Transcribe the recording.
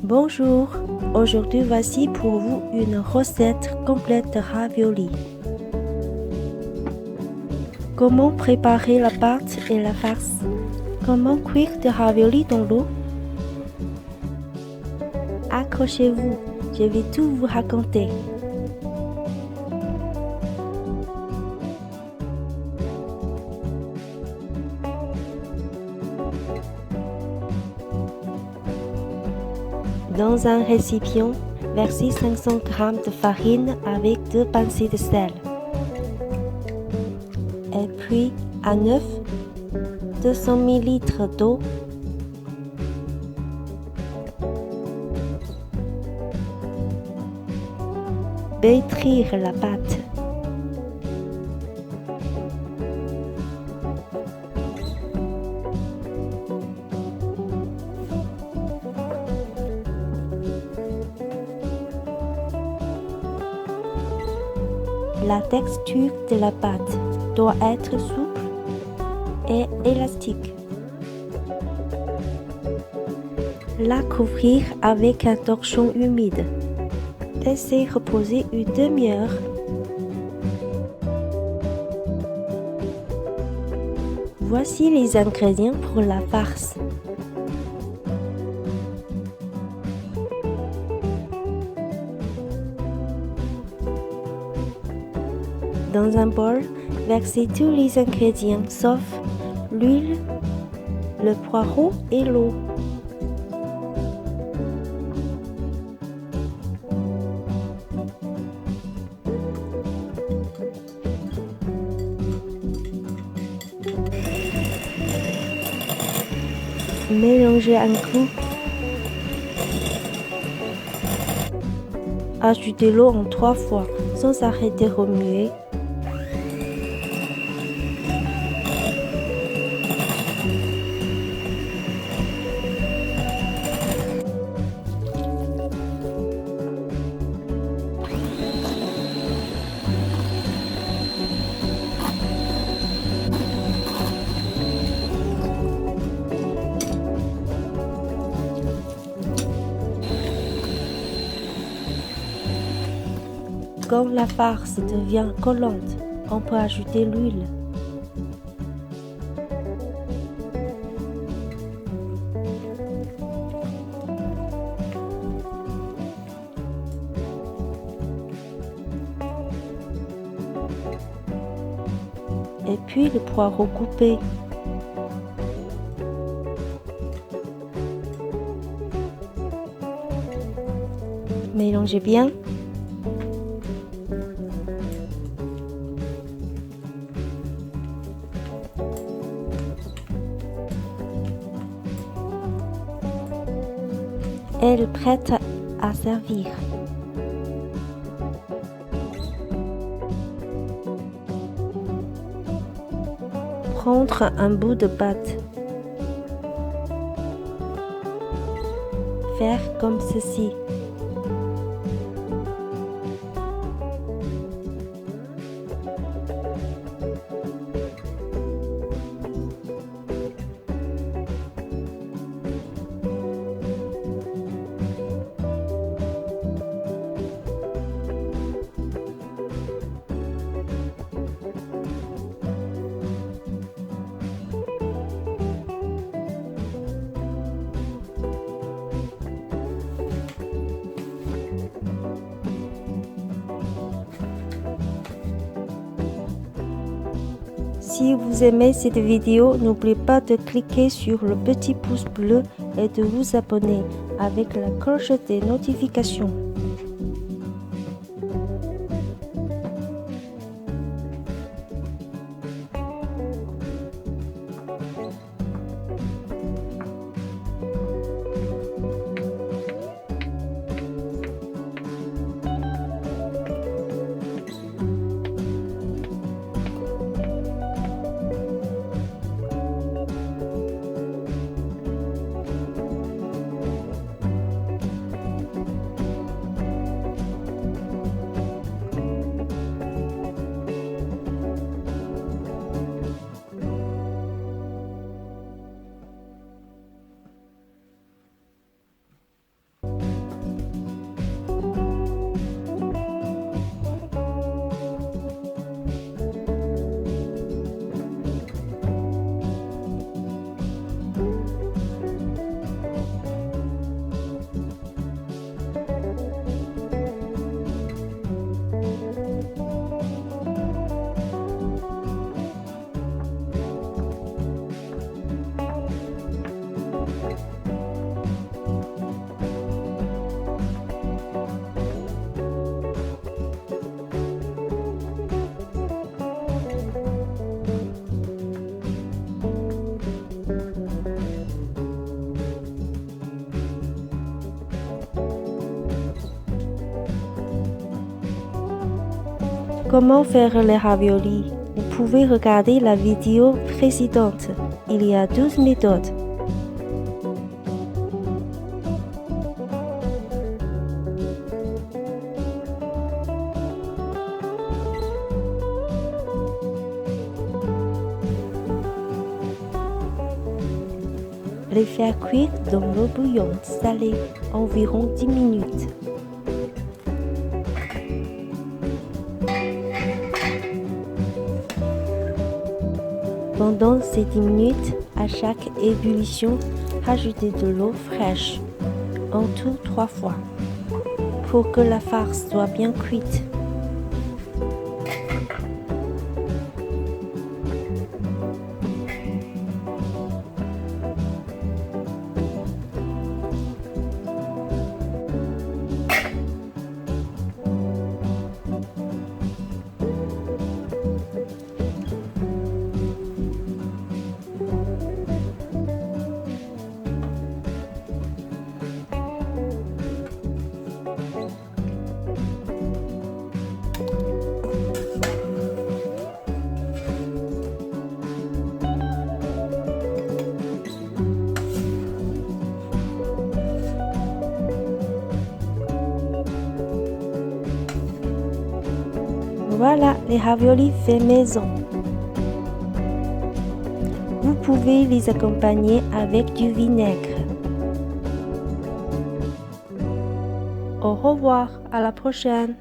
Bonjour, aujourd'hui voici pour vous une recette complète de raviolis. Comment préparer la pâte et la farce? Comment cuire des raviolis dans l'eau? Accrochez-vous, je vais tout vous raconter. Dans un récipient, versez 500 g de farine avec 2 pincées de sel. Et puis, un œuf, 200 ml d'eau, pétrir la pâte. La texture de la pâte doit être souple et élastique. La couvrir avec un torchon humide. Laissez reposer une demi-heure. Voici les ingrédients pour la farce. Dans un bol, versez tous les ingrédients sauf l'huile, le poireau et l'eau. Mélangez un coup. Ajoutez l'eau en 3 fois sans arrêter de remuer. Quand la farce devient collante, on peut ajouter l'huile. Et puis le poireau coupé. Mélangez bien. Elle est prête à servir. Prendre un bout de pâte. Faire comme ceci. Si vous aimez cette vidéo, n'oubliez pas de cliquer sur le petit pouce bleu et de vous abonner avec la cloche des notifications. Comment faire les raviolis? Vous pouvez regarder la vidéo précédente. Il y a 12 méthodes. Les faire cuire dans l'eau bouillante salée environ 10 minutes. Pendant ces 10 minutes, à chaque ébullition, rajoutez de l'eau fraîche, en tout 3 fois, pour que la farce soit bien cuite. Voilà les raviolis faits maison. Vous pouvez les accompagner avec du vinaigre. Au revoir, à la prochaine.